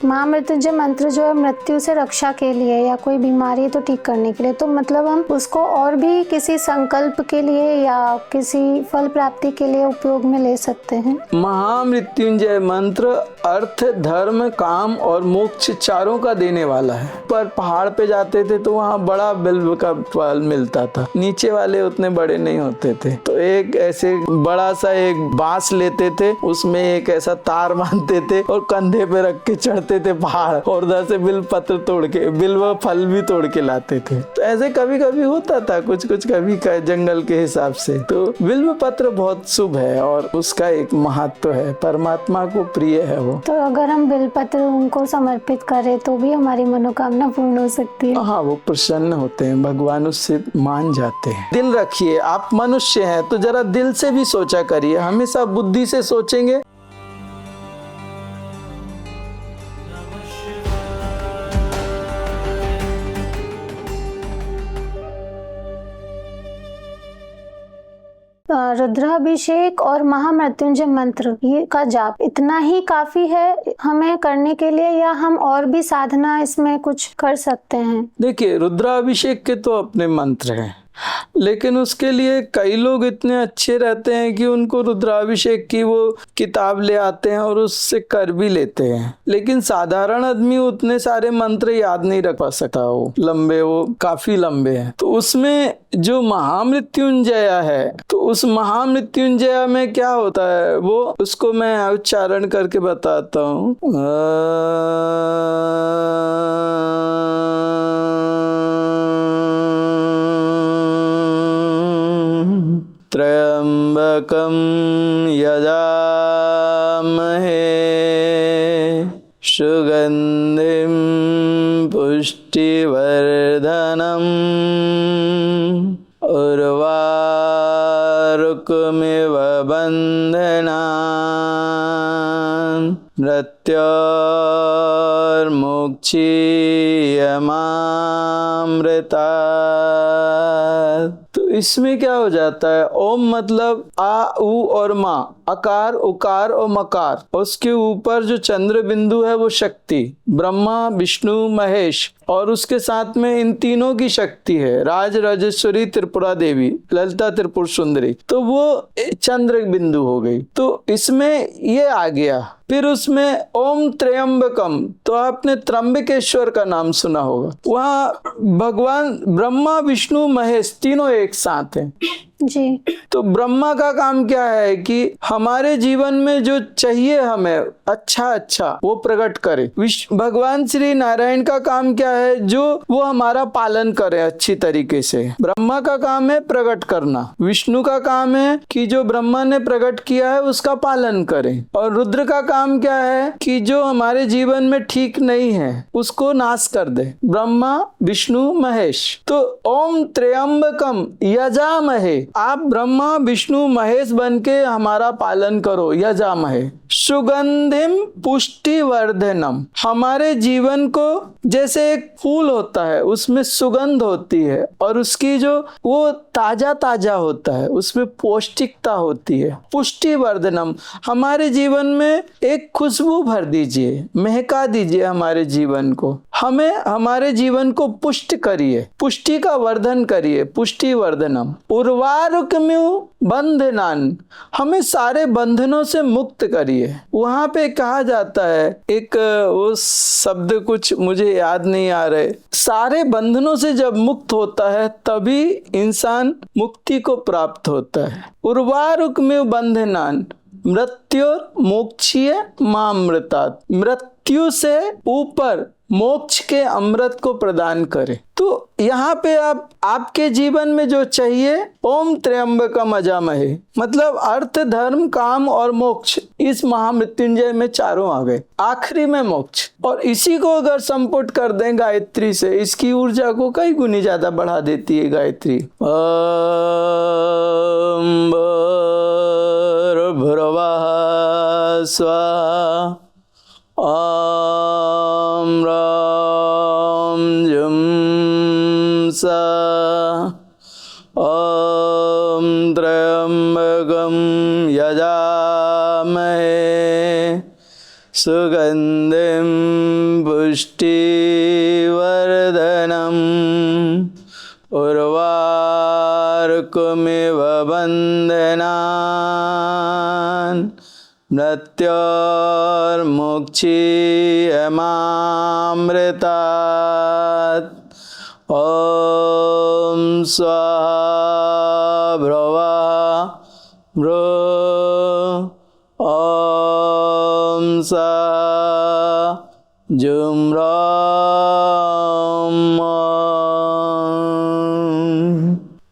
महामृत्युंजय मंत्र जो है मृत्यु से रक्षा के लिए या कोई बीमारी है तो ठीक करने के लिए, तो मतलब हम उसको और भी किसी संकल्प के लिए या किसी फल प्राप्ति के लिए उपयोग में ले सकते हैं। महामृत्युंजय मंत्र अर्थ, धर्म, काम और मोक्ष चारों का देने वाला है। पर पहाड़ पे जाते थे तो वहाँ बड़ा बिल्व का फल मिलता था, नीचे वाले उतने बड़े नहीं होते थे। तो एक ऐसे बड़ा सा एक बांस लेते थे, उसमें एक ऐसा तार बांधते थे और कंधे पे रख के चढ़ते थे पहाड़, और उधर से बिल्व पत्र तोड़ के, बिल्व फल भी तोड़ के लाते थे। तो ऐसे कभी कभी होता था कुछ कुछ, कभी जंगल के हिसाब से। तो बिल्व पत्र बहुत शुभ है और उसका एक महत्व है, परमात्मा को प्रिय है वो। तो अगर हम बिल्व पत्र उनको समर्पित करें तो भी हमारी मनोकामना पूर्ण हो सकती है। हाँ, वो प्रसन्न होते हैं, भगवान उससे मान जाते हैं। दिल रखिए, आप मनुष्य हैं तो जरा दिल से भी सोचा करिए, हमेशा बुद्धि से सोचेंगे रुद्राभिषेक और महामृत्युंजय मंत्र ये का जाप इतना ही काफी है हमें करने के लिए, या हम और भी साधना इसमें कुछ कर सकते हैं? देखिए, रुद्राभिषेक के तो अपने मंत्र हैं, लेकिन उसके लिए कई लोग इतने अच्छे रहते हैं कि उनको रुद्राभिषेक की वो किताब ले आते हैं और उससे कर भी लेते हैं। लेकिन साधारण आदमी उतने सारे मंत्र याद नहीं रख पा सकता, वो काफी लंबे हैं। तो उसमें जो महामृत्युंजय है, तो उस महामृत्युंजय में क्या होता है वो उसको मैं उच्चारण करके बताता हूँ। त्र्यंबकं यजामहे सुगंधिं पुष्टिवर्धनम् उर्वारुकमिव बन्धनान् मृत्योर्मुक्षीयमामृतात्। तो इसमें क्या हो जाता है, ओम मतलब आ, उ और माँ, अकार, उकार और मकार, उसके ऊपर जो चंद्र बिंदु है वो शक्ति, ब्रह्मा, विष्णु, महेश, और उसके साथ में इन तीनों की शक्ति है, राज राजेश्वरी, त्रिपुरा देवी, ललिता त्रिपुर सुंदरी। तो वो चंद्र बिंदु हो गई। तो इसमें ये आ गया। फिर उसमें ओम त्र्यंबकम, तो आपने त्र्यंबकेश्वर का नाम सुना होगा। वहाँ भगवान ब्रह्मा, विष्णु, महेश तीनों एक साथ हैं जी। तो ब्रह्मा का काम क्या है कि हमारे जीवन में जो चाहिए हमें अच्छा वो प्रकट करे। भगवान श्री नारायण का काम क्या है, जो वो हमारा पालन करे अच्छी तरीके से। ब्रह्मा का काम है प्रकट करना, विष्णु का काम है कि जो ब्रह्मा ने प्रकट किया है उसका पालन करे, और रुद्र का काम क्या है कि जो हमारे जीवन में ठीक नहीं है उसको नाश कर दे। ब्रह्मा, विष्णु, महेश। तो ओम त्र्यंबकम यजामहे, आप ब्रह्मा, विष्णु, महेश बन के हमारा पालन करो, यजामहे। सुगंधिम पुष्टिवर्धनम, हमारे जीवन को जैसे एक फूल होता है उसमें सुगंध होती है और उसकी जो वो ताजा होता है, उसमें पौष्टिकता होती है। पुष्टिवर्धनम, हमारे जीवन में एक खुशबू भर दीजिए, महका दीजिए हमारे जीवन को, हमें हमारे जीवन को पुष्ट करिए, पुष्टि का वर्धन करिए, पुष्टिवर्धनम। उर्वारुकमिव बंधनान, हमें सारे बंधनों से मुक्त करिए। वहां पे कहा जाता है, एक वो शब्द कुछ मुझे याद नहीं आ रहे, सारे बंधनों से जब मुक्त होता है तभी इंसान मुक्ति को प्राप्त होता है। उर्वारुकमिव बंधनान मृत्योर्मोक्षीय मामृतात्, मृत्यु से ऊपर मोक्ष के अमृत को प्रदान करे। तो यहाँ पे आप आपके जीवन में जो चाहिए, ओम त्र्यंबकम यजामहे, मतलब अर्थ, धर्म, काम और मोक्ष, इस महामृत्युंजय में चारों आ गए, आखिरी में मोक्ष। और इसी को अगर संपुट कर दें गायत्री से, इसकी ऊर्जा को कई गुनी ज्यादा बढ़ा देती है गायत्री। ओम भूर्भुवः स्वः, ओम ह्रां जुं सः, ओम त्र्यंबकं यजामहे सुगंधिं पुष्टिवर्धनम् उर्वारुकमिव बन्धनान् मृत्योर्मुक्षीयमामृतात् ॐ स्वाहा भ्रवः भ्रो ॐ सा जुम्राम।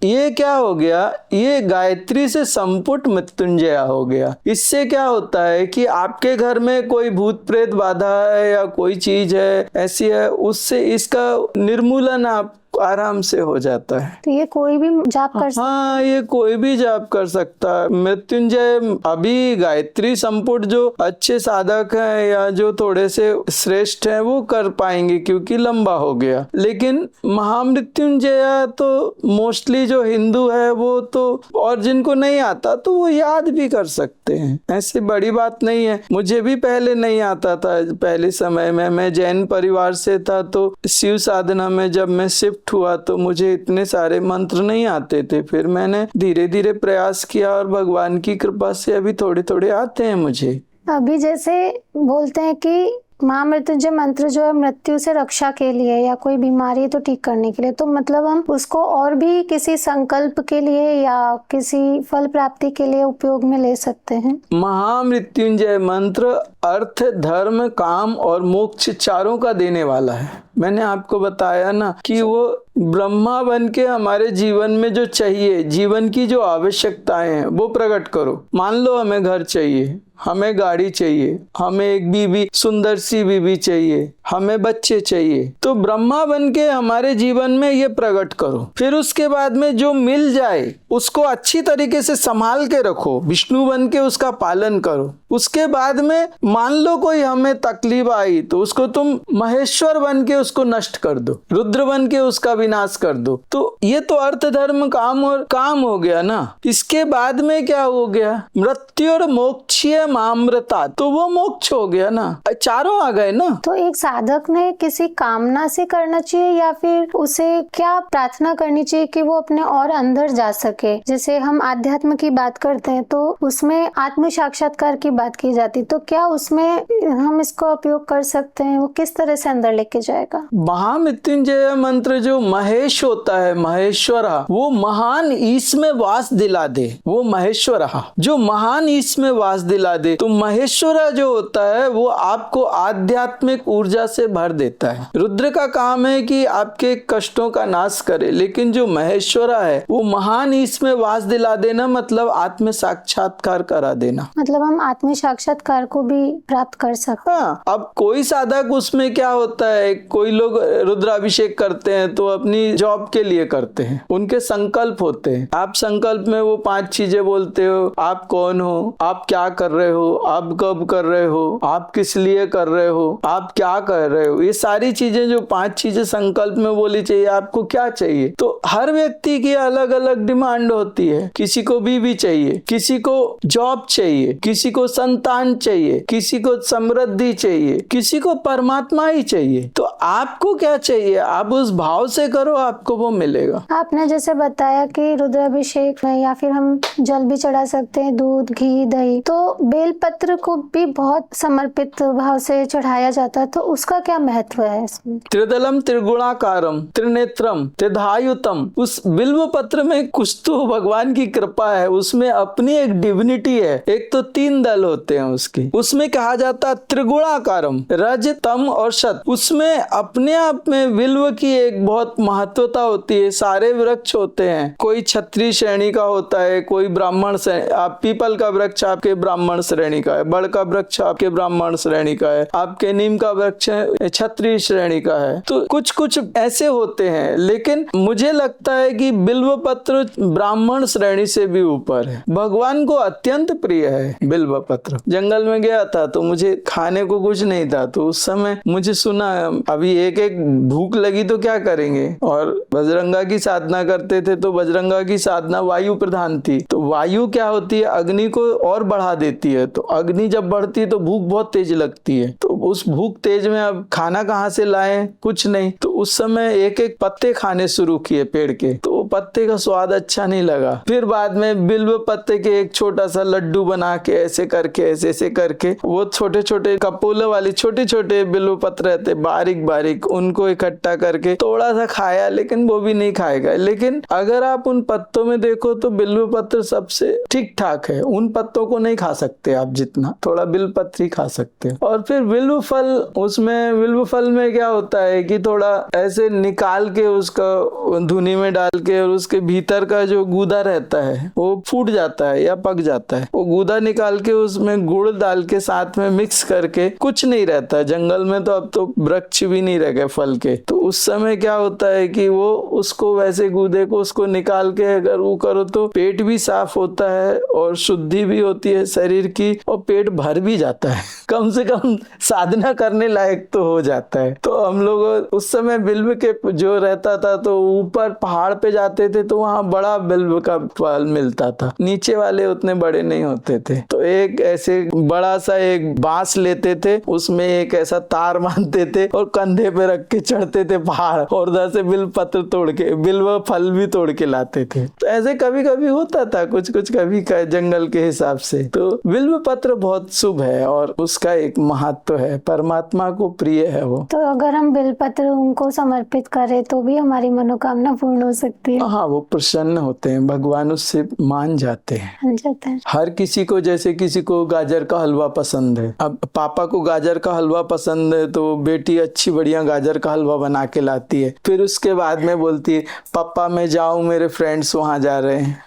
ये क्या हो गया? ये गायत्री से संपुट मृत्युंजया हो गया। इससे क्या होता है कि आपके घर में कोई भूत प्रेत बाधा है या कोई चीज है ऐसी है, उससे इसका निर्मूलन आप आराम से हो जाता है। तो ये कोई भी जाप कर सकता? हाँ, ये कोई भी जाप कर सकता है। मृत्युंजय अभी गायत्री संपुट जो अच्छे साधक हैं या जो थोड़े से श्रेष्ठ हैं वो कर पाएंगे क्योंकि लंबा हो गया, लेकिन महामृत्युंजय तो मोस्टली जो हिंदू है वो तो, और जिनको नहीं आता तो वो याद भी कर सकते हैं, ऐसी बड़ी बात नहीं है। मुझे भी पहले नहीं आता था, पहले समय में मैं जैन परिवार से था तो शिव साधना में जब मैं शिफ्ट हुआ तो मुझे इतने सारे मंत्र नहीं आते थे। फिर मैंने धीरे धीरे प्रयास किया और भगवान की कृपा से अभी थोड़े थोड़े आते हैं मुझे। अभी जैसे बोलते हैं कि महामृत्युंजय मंत्र जो है मृत्यु से रक्षा के लिए या कोई बीमारी तो ठीक करने के लिए, तो मतलब हम उसको और भी किसी संकल्प के लिए या किसी फल प्राप्ति के लिए उपयोग में ले सकते हैं? महामृत्युंजय मंत्र अर्थ, धर्म, काम और मोक्ष चारों का देने वाला है। मैंने आपको बताया ना कि वो ब्रह्मा बन के हमारे जीवन में जो चाहिए, जीवन की जो आवश्यकताएं हैं वो प्रकट करो। मान लो हमें घर चाहिए, हमें गाड़ी चाहिए, हमें एक बीवी, सुंदर सी बीवी चाहिए, हमें बच्चे चाहिए, तो ब्रह्मा बन के हमारे जीवन में ये प्रकट करो। फिर उसके बाद में जो मिल जाए उसको अच्छी तरीके से संभाल के रखो, विष्णु बन के उसका पालन करो। उसके बाद में मान लो कोई हमें तकलीफ आई तो उसको तुम महेश्वर बन के उसको नष्ट कर दो, रुद्र बन के उसका विनाश कर दो। तो ये तो अर्थ, धर्म, काम और काम हो गया ना। इसके बाद में क्या हो गया? मृत्यु और मोक्षीय मामृता, तो वो मोक्ष हो गया ना, चारों आ गए ना। तो एक साधक ने किसी कामना से करना चाहिए या फिर उसे क्या प्रार्थना करनी चाहिए कि वो अपने और अंदर जा सके? जैसे हम आध्यात्म की बात करते हैं तो उसमें आत्म साक्षात्कार की बात की जाती, तो क्या उसमें हम इसको उपयोग कर सकते हैं? वो किस तरह से अंदर लेके जाएगा? महामृत्युंजय मंत्र जो महेश होता है, महेश्वरा, वो महान ईश में वास दिला दे। वो महेश्वरा जो महान ईश में वास दिला दे, तो महेश्वरा जो होता है वो आपको आध्यात्मिक ऊर्जा से भर देता है। रुद्र का काम है कि आपके कष्टों का नाश करे, लेकिन जो महेश्वरा है वो महान ईश में वास दिला देना, मतलब आत्म साक्षात्कार करा देना। मतलब हम आत्म साक्षात्कार को भी प्राप्त कर सकते हैं। हाँ, अब कोई साधक उसमें क्या होता है, कोई लोग रुद्राभिषेक करते हैं तो अपनी जॉब के लिए करते हैं, उनके संकल्प होते हैं। आप संकल्प में वो 5 चीजें बोलते हो, आप कौन हो, आप क्या कर रहे हो, आप कब कर रहे हो, आप किस लिए कर रहे हो, आप क्या कर रहे हो, ये सारी चीजें जो 5 चीजें संकल्प में बोली चाहिए, आपको क्या चाहिए। तो हर व्यक्ति की अलग अलग डिमांड होती है। किसी को बीवी चाहिए, किसी को जॉब चाहिए, किसी को संतान चाहिए, किसी को समृद्धि चाहिए, किसी को परमात्मा ही चाहिए। तो आपको क्या चाहिए, आप उस भाव से करो, आपको वो मिलेगा। आपने जैसे बताया कि रुद्राभिषेक में या फिर हम जल भी चढ़ा सकते हैं, दूध, घी, दही, तो बेलपत्र को भी बहुत समर्पित भाव से चढ़ाया जाता है, तो उसका क्या महत्व है इसमें? त्रिदलम त्रिगुणाकारम त्रिनेत्रम त्रिधायुतम, उस बिल्व पत्र में कुछ तो भगवान की कृपा है, उसमें अपनी एक डिविनिटी है। एक तो 3 दल होते हैं उसके, उसमें कहा जाता त्रिगुणाकारम, रज, तम और सत। उसमें अपने आप में बिल्व की एक बहुत महत्वता होती है। सारे वृक्ष होते हैं, कोई क्षत्रिय श्रेणी का होता है, कोई ब्राह्मण से, आप पीपल का वृक्ष आपके ब्राह्मण श्रेणी का है, बड़ का वृक्ष आपके ब्राह्मण श्रेणी का है, आपके नीम का वृक्ष क्षत्रिय श्रेणी का है। तो कुछ कुछ ऐसे होते हैं, लेकिन मुझे लगता है कि बिल्व पत्र ब्राह्मण श्रेणी से भी ऊपर है। भगवान को अत्यंत प्रिय है बिल्व पत्र। जंगल में गया था तो मुझे खाने को कुछ नहीं था, तो उस समय मुझे सुना अभी एक भूख लगी तो क्या करेंगे, और बजरंगा की साधना करते थे तो बजरंगा की साधना वायु प्रधान थी। तो वायु क्या होती है, अग्नि को और बढ़ा देती है, तो अग्नि जब बढ़ती है तो भूख बहुत तेज लगती है। तो उस भूख तेज में अब खाना कहाँ से लाएं, कुछ नहीं। तो उस समय एक एक पत्ते खाने शुरू किए पेड़ के, तो वो पत्ते का स्वाद अच्छा नहीं लगा। फिर बाद में बिल्व पत्ते के एक छोटा सा लड्डू बना के ऐसे करके ऐसे करके, वो छोटे छोटे कपोले वाली छोटे छोटे बिल्व पत्र रहते बारीक बारीक, उनको इकट्ठा करके थोड़ा सा खाया, लेकिन वो भी नहीं खाएगा। लेकिन अगर आप उन पत्तों में देखो तो बिल्व पत्र सबसे ठीक ठाक है, उन पत्तों को नहीं खा सकते आप, जितना थोड़ा बिल्व पत्र ही खा सकते हैं। और फिर बिल्व फल, उसमें बिल्व फल में क्या होता है कि थोड़ा ऐसे निकाल के उसका धुनी में डाल के, और उसके भीतर का जो गूदा रहता है वो फूट जाता है या पक जाता है, वो गूदा निकाल के उसमें गुड़ डाल के साथ में मिक्स करके, कुछ नहीं रहता जंगल में, तो अब तो वृक्ष भी नहीं रह गए फल के, तो उस समय क्या होता है कि वो उसको वैसे गूदे को उसको निकाल के अगर वो करो तो पेट भी साफ होता है और शुद्धि भी होती है शरीर की, और पेट भर भी जाता है, कम से कम साधना करने लायक तो हो जाता है। तो हम लोग उस समय बिल्व के जो रहता था, तो ऊपर पहाड़ पे जाते थे तो वहाँ बड़ा बिल्व का फल मिलता था, नीचे वाले उतने बड़े नहीं होते थे। तो एक ऐसे बड़ा सा एक बांस लेते थे, उसमें एक ऐसा तार बांधते थे और कंधे पे रख के चढ़ते थे पहाड़, और उधर से बिल्व पत्र तोड़ के, बिल्व फल भी तोड़ के लाते थे। तो ऐसे कभी कभी होता था कुछ कुछ, कभी जंगल के हिसाब से। तो बिल्व पत्र बहुत शुभ है और उसका एक महत्व है, परमात्मा को प्रिय है वो। तो अगर हम बिलपत्र उनको समर्पित करें तो भी हमारी मनोकामना पूर्ण हो सकती है? हाँ, वो प्रसन्न होते हैं, भगवान उससे मान जाते हैं। हर किसी को, जैसे किसी को गाजर का हलवा पसंद है, अब पापा को गाजर का हलवा पसंद है तो बेटी अच्छी बढ़िया गाजर का हलवा बना के लाती है, फिर उसके बाद में बोलती है पापा मैं जाऊं, मेरे फ्रेंड्स वहां जा रहे हैं।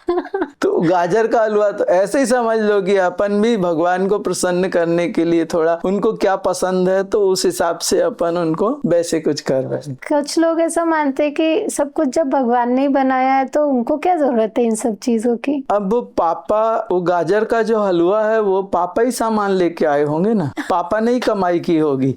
तो गाजर का हलवा, तो ऐसे ही समझ लो कि अपन भी भगवान को प्रसन्न करने के लिए थोड़ा उनको क्या पसंद है तो उस हिसाब से अपन उनको वैसे कुछ कर रहे हैं। कुछ लोग ऐसा मानते हैं कि सब कुछ जब भगवान ने बनाया है तो उनको क्या जरूरत है इन सब चीजों की। अब पापा, वो गाजर का जो हलवा है वो पापा ही सामान लेके आए होंगे ना, पापा ने ही कमाई की होगी।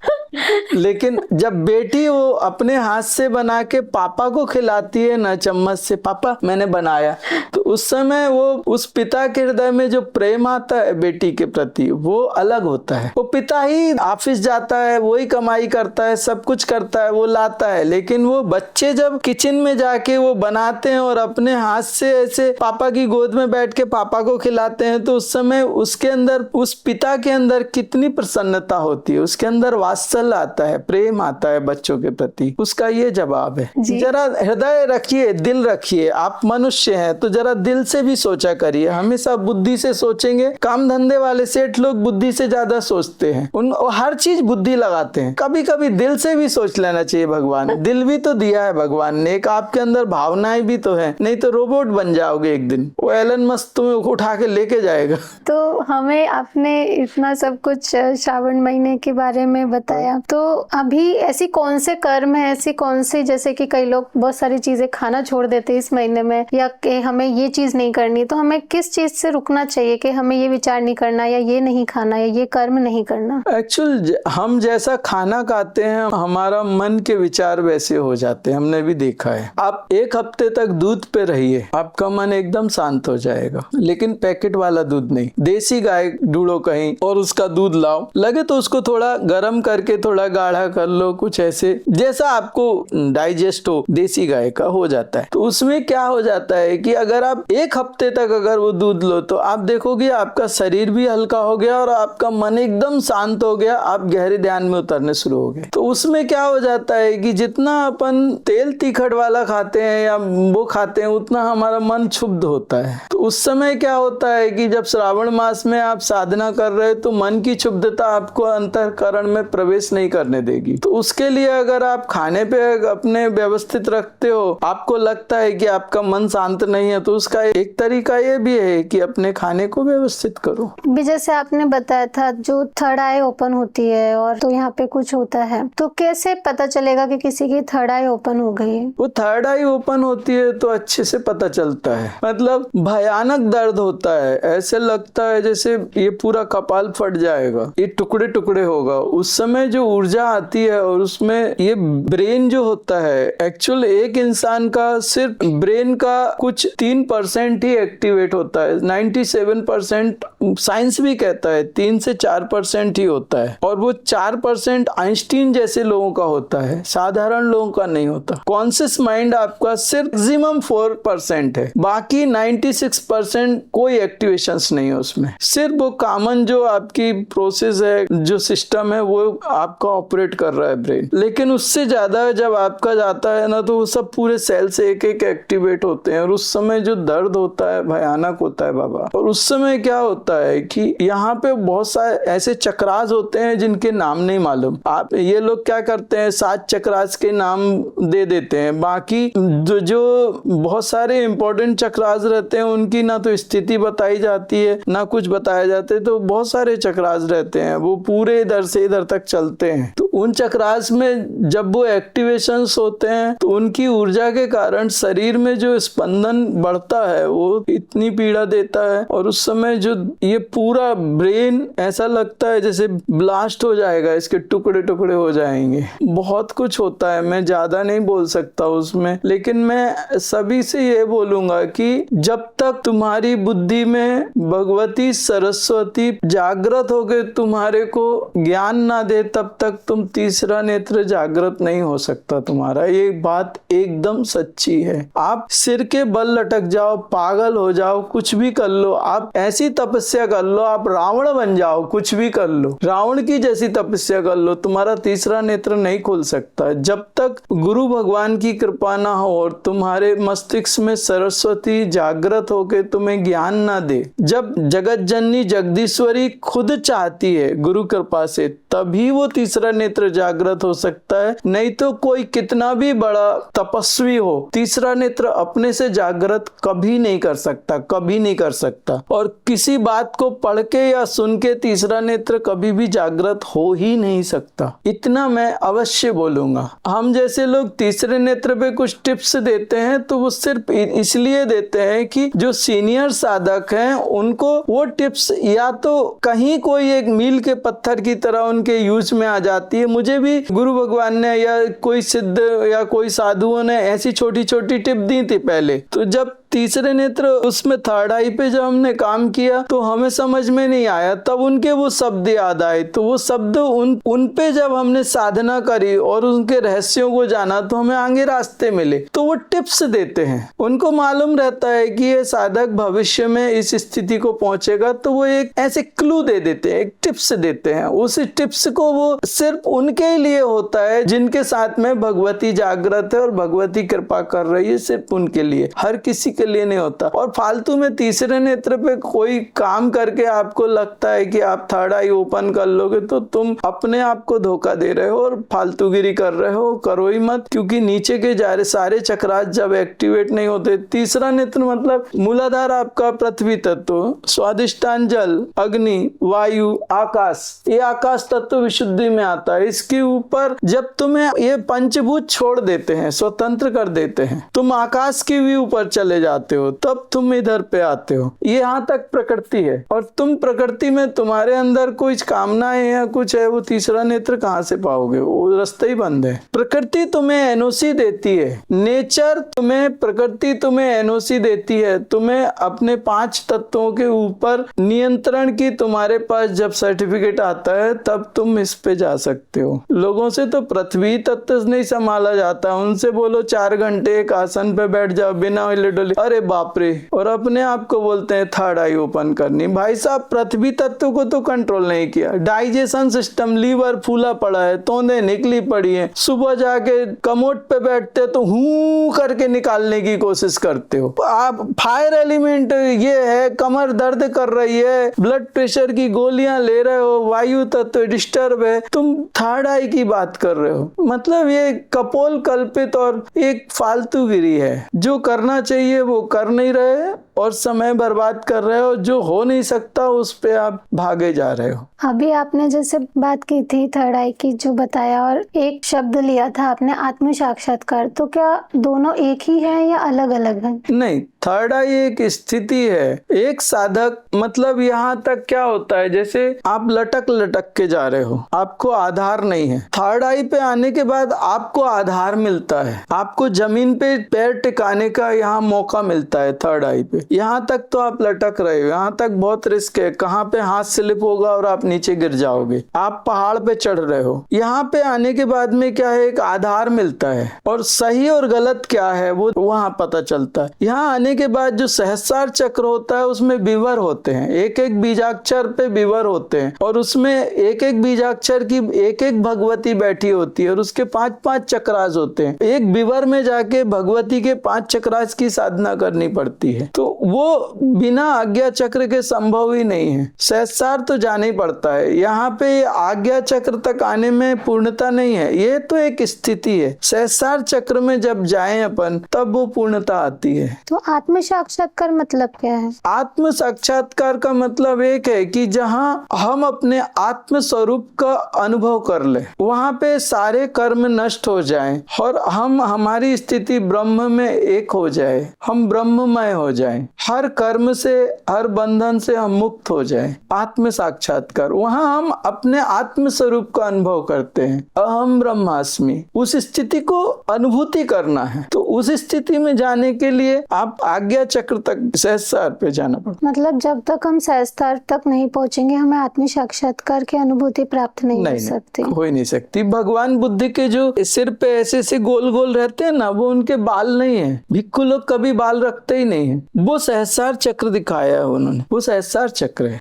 लेकिन जब बेटी वो अपने हाथ से बना के पापा को खिलाती है ना चम्मच से, पापा मैंने बनाया, तो उस समय वो उस पिता के हृदय में जो प्रेम आता है बेटी के प्रति वो अलग होता है। वो पिता ही ऑफिस जाता है, वो ही कमाई करता है, सब कुछ करता है, वो लाता है, लेकिन वो बच्चे जब किचन में जाके वो बनाते हैं और अपने हाथ से ऐसे पापा की गोद में बैठ के पापा को खिलाते हैं, तो उस समय उसके अंदर, उस पिता के अंदर कितनी प्रसन्नता होती है, उसके अंदर वात्सल्य आता है, प्रेम आता है बच्चों के प्रति। उसका ये जवाब है। जरा हृदय रखिए, दिल रखिए, आप मनुष्य हैं तो जरा दिल से भी सोचा करिए। हमेशा बुद्धि से सोचेंगे, काम धंधे वाले सेठ लोग बुद्धि से ज्यादा सोचते हैं, उन हर चीज बुद्धि लगाते हैं। कभी कभी दिल से भी सोच लेना चाहिए। भगवान दिल भी तो दिया है भगवान ने, एक आपके अंदर भावनाएं भी तो है, नहीं तो रोबोट बन जाओगे एक दिन, वो एलन मस्क तुम्हें उठा के लेके जाएगा। तो हमें आपने इतना सब कुछ श्रावण महीने के बारे में बताया, तो अभी ऐसी कौन से कर्म है, ऐसी कौन सी, जैसे कि कई लोग बहुत सारी चीजें खाना छोड़ देते हैं इस महीने में, या कि हमें ये चीज नहीं करनी, तो हमें किस चीज से रुकना चाहिए कि हमें ये विचार नहीं करना, या ये नहीं खाना, या ये कर्म नहीं करना? एक्चुअल हम जैसा खाना खाते हैं हमारा मन के विचार वैसे हो जाते हैं, हमने भी देखा है। आप एक हफ्ते तक दूध पे रहिए, आपका मन एकदम शांत हो जाएगा, लेकिन पैकेट वाला दूध नहीं, देसी गाय ढूंढो कहीं और उसका दूध लाओ, लगे तो उसको थोड़ा गर्म करके थोड़ा गाढ़ा कर लो, कुछ ऐसे जैसा आपको डाइजेस्ट हो, देसी गाय का हो जाता है। तो उसमें क्या हो जाता है कि अगर आप एक हफ्ते तक अगर वो दूध लो तो आप देखोगे आपका शरीर भी हल्का हो गया और आपका मन एकदम शांत हो गया, आप गहरे ध्यान में उतरने शुरू हो गए। तो उसमें क्या हो जाता है कि जितना अपन तेल तीखट वाला खाते हैं या वो खाते हैं उतना हमारा मन क्षुब्ध होता है। तो उस समय क्या होता है कि जब श्रावण मास में आप साधना कर रहे हो तो मन की क्षुब्धता आपको अंतःकरण में प्रवेश नहीं करने देगी। तो उसके लिए अगर आप खाने पे अपने व्यवस्थित रखते हो, आपको लगता है कि आपका मन शांत नहीं है, तो उसका एक तरीका ये भी है कि अपने खाने को व्यवस्थित करो। भी जैसे आपने बताया था जो थर्ड आई ओपन होती है और तो यहाँ पे कुछ होता है, तो कैसे पता चलेगा कि किसी की थर्ड आई ओपन हो गई है? वो थर्ड आई ओपन होती है तो अच्छे से पता चलता है, मतलब भयानक दर्द होता है, ऐसे लगता है जैसे ये पूरा कपाल फट जाएगा, ये टुकड़े टुकड़े होगा। उस समय जो ऊर्जा आती है और उसमें ये ब्रेन जो होता है, एक्चुअल एक इंसान का सिर्फ ब्रेन का कुछ 3% ही एक्टिवेट होता है। 97% साइंस भी कहता है 3 से 4% ही होता है, और वो 4% आइंस्टीन जैसे लोगों का होता है, साधारण लोगों का नहीं होता। कॉन्शियस माइंड आपका सिर्फ मैक्सिमम 4% है, बाकी 96% कोई एक्टिवेशंस नहीं है उसमें। सिर्फ वो कॉमन जो आपकी प्रोसेस है, जो सिस्टम है, वो आपका ऑपरेट कर रहा है ब्रेन। लेकिन उससे ज्यादा जब आपका जाता है ना, तो वो सब पूरे सेल से एक एक एक्टिवेट होते हैं, और उस समय जो दर्द होता है भयानक होता है बाबा। और उस समय क्या होता है कि यहाँ पे बहुत सारे ऐसे चक्रास होते हैं जिनके नाम नहीं मालूम। आप ये लोग क्या करते हैं, 7 चक्रास के नाम दे देते हैं, बाकी जो बहुत सारे इंपॉर्टेंट चक्रास रहते हैं उनकी ना तो स्थिति बताई जाती है ना कुछ बताया जाता है। तो बहुत सारे चक्रास रहते हैं, वो पूरे इधर से इधर तक चलते हैं। तो उन चक्रास में जब वो एक्टिवेशंस होते हैं तो उनकी ऊर्जा के कारण शरीर में जो स्पंदन बढ़ता है वो इतनी पीड़ा देता है, और उस समय जो ये पूरा ब्रेन ऐसा लगता है जैसे ब्लास्ट हो जाएगा, इसके टुकड़े टुकड़े हो जाएंगे। बहुत कुछ होता है, मैं ज्यादा नहीं बोल सकता उसमें, लेकिन मैं सभी से ये बोलूंगा कि जब तक तुम्हारी बुद्धि में भगवती सरस्वती जागृत होके तुम्हारे को ज्ञान ना दे, तब तक तुम तीसरा नेत्र जागृत नहीं हो सकता तुम्हारा। ये बात एकदम सच्ची है। आप सिर के बल लटक जाओ, पागल हो जाओ, कुछ भी कर लो, आप ऐसी तपस्या कर लो, आप रावण बन जाओ, कुछ भी कर लो, रावण की जैसी तपस्या कर लो, तुम्हारा तीसरा नेत्र नहीं खुल सकता जब तक गुरु भगवान की कृपा ना हो और तुम्हारे मस्तिष्क में सरस्वती जागृत होके तुम्हें ज्ञान ना दे। जब जगत जननी जगदीश्वरी खुद चाहती है गुरु कृपा से, तभी वो तीसरा नेत्र जागृत हो सकता है। नहीं तो कोई कितना भी बड़ा तपस्वी हो, तीसरा नेत्र अपने से जागृत कभी नहीं कर सकता, कभी नहीं कर सकता। और किसी बात को पढ़ के या सुन के तीसरा नेत्र कभी भी जागृत हो ही नहीं सकता। इतना मैं अवश्य बोलूंगा। हम जैसे लोग तीसरे नेत्र पे कुछ टिप्स देते हैं तो वो सिर्फ इसलिए देते हैं कि जो सीनियर साधक हैं उनको वो टिप्स या तो कहीं कोई एक मील के पत्थर की तरह उनके यूज में आ जाती है। मुझे भी गुरु भगवान ने या कोई सिद्ध या कोई साधुओं ने ऐसी छोटी छोटी टिप दी थी पहले। तो जब तीसरे नेत्र उसमें थर्ड आई पे जब हमने काम किया तो हमें समझ में नहीं आया, तब उनके वो शब्द याद आए। तो वो शब्द उन पे जब हमने साधना करी और उनके रहस्यों को जाना तो हमें आगे रास्ते मिले। तो वो टिप्स देते हैं, उनको मालूम रहता है कि ये साधक भविष्य में इस स्थिति को पहुंचेगा, तो वो एक ऐसे क्लू दे देते हैं, एक टिप्स देते हैं। उस टिप्स को वो सिर्फ उनके लिए होता है जिनके साथ में भगवती जागृत है और भगवती कृपा कर रही है, सिर्फ उनके लिए, हर किसी के लिए नहीं होता। और फालतू में तीसरे नेत्र पे कोई काम करके आपको लगता है कि आप थर्ड आई ओपन कर लोगे तो तुम अपने आप को धोखा दे रहे हो और फालतूगिरी कर रहे हो। करो ही मत, क्योंकि नीचे के जा रहे सारे चक्रास जब एक्टिवेट नहीं होते, तीसरा नेत्र मतलब मूलाधार आपका पृथ्वी तत्व, स्वादिष्टान जल, अग्नि, वायु, आकाश, ये आकाश तत्व विशुद्धि में आता है। इसके ऊपर जब तुम्हें ये पंचभूत छोड़ देते हैं, स्वतंत्र कर देते हैं, तुम आकाश के भी ऊपर चले जाते हो, तब तुम इधर पे आते हो। ये यहाँ तक प्रकृति है, और तुम प्रकृति में तुम्हारे अंदर कुछ कामनाएं या कुछ है, वो तीसरा नेत्र कहाँ से पाओगे? वो रास्ता ही बंद है। प्रकृति तुम्हें एनओसी देती है, नेचर तुम्हें, प्रकृति तुम्हें एनओसी देती है, तुम्हें अपने 5 तत्वों के ऊपर नियंत्रण की तुम्हारे पास जब सर्टिफिकेट आता है तब तुम इस पे जा सकते हो। लोगों से तो पृथ्वी तत्व नहीं संभाला जाता, उनसे बोलो 4 घंटे एक आसन पे बैठ जाओ बिना हिले डुले, अरे बाप रे, और अपने आप को बोलते हैं थर्ड आई ओपन करनी। भाई साहब, पृथ्वी तत्व को तो कंट्रोल नहीं किया। डाइजेशन सिस्टम, लीवर फूला पड़ा है, तोंदे निकली पड़ी है, सुबह जाके कमोड पे बैठते तो हूं करके निकालने की कोशिश करते हो। आप फायर एलिमेंट ये है, कमर दर्द कर रही है, ब्लड प्रेशर की गोलियां ले रहे हो, वायु तत्व डिस्टर्ब है, तुम थर्ड आई की बात कर रहे हो। मतलब ये कपोल कल्पित और एक फालतूगिरी है। जो करना चाहिए वो कर नहीं रहे, और समय बर्बाद कर रहे हो, जो हो नहीं सकता उस पे आप भागे जा रहे हो। अभी आपने जैसे बात की थी थर्ड आई की जो बताया, और एक शब्द लिया था आपने आत्म साक्षात्कार, तो क्या दोनों एक ही है या अलग अलग है? नहीं, थर्ड आई एक स्थिति है, एक साधक, मतलब यहाँ तक क्या होता है, जैसे आप लटक लटक के जा रहे हो, आपको आधार नहीं है। थर्ड आई पे आने के बाद आपको आधार मिलता है, आपको जमीन पे पैर टिकाने का यहाँ मौका मिलता है। थर्ड आई पे यहाँ तक तो आप लटक रहे हो, यहाँ तक बहुत रिस्क है, कहाँ पे हाथ स्लिप होगा और आप नीचे गिर जाओगे। आप पहाड़ पे चढ़ रहे हो, यहाँ पे आने के बाद में क्या है, एक आधार मिलता है, और सही और गलत क्या है वो वहाँ पता चलता है। यहाँ आने के बाद जो सहस्रार चक्र होता है उसमें विवर होते हैं, एक एक बीजाक्षर पे विवर होते हैं, और उसमें एक एक बीजाक्षर की एक एक भगवती बैठी होती है, और उसके 5-5 चक्रास होते हैं। एक विवर में जाके भगवती के 5 चक्रास की साधना करनी पड़ती है, तो वो बिना आज्ञा चक्र के संभव ही नहीं है। सहस्रार तो जाना ही पड़ता है। यहाँ पे आज्ञा चक्र तक आने में पूर्णता नहीं है, ये तो एक स्थिति है। सहस्रार चक्र में जब जाएं अपन, तब वो पूर्णता आती है। तो आत्म साक्षात्कार मतलब क्या है? आत्म साक्षात्कार का मतलब एक है कि जहाँ हम अपने आत्म स्वरूप का अनुभव कर ले, वहाँ पे सारे कर्म नष्ट हो जाएं और हम हमारी स्थिति ब्रह्म में एक हो जाए, हम ब्रह्ममय हो जाएं, हर कर्म से, हर बंधन से हम मुक्त हो जाएं। आत्म साक्षात्कार, वहाँ हम अपने आत्म स्वरूप का अनुभव करते हैं, अहम ब्रह्मास्मि। उस स्थिति को अनुभूति करना है, तो उस स्थिति में जाने के लिए आप आज्ञा चक्र तक, सहस्रार पे जाना पड़ता। मतलब जब तक हम सहस्रार तक नहीं पहुंचेंगे, हमें आत्म साक्षात्कार की अनुभूति प्राप्त नहीं हो सकती। हो ही नहीं सकती। भगवान बुद्ध के जो सिर पे ऐसे ऐसे गोल गोल रहते हैं ना, वो उनके बाल नहीं है। भिक्खु लोग कभी बाल रखते ही नहीं है। वो सहस्रार चक्र दिखाया है उन्होंने, वो सहस्रार चक्र है।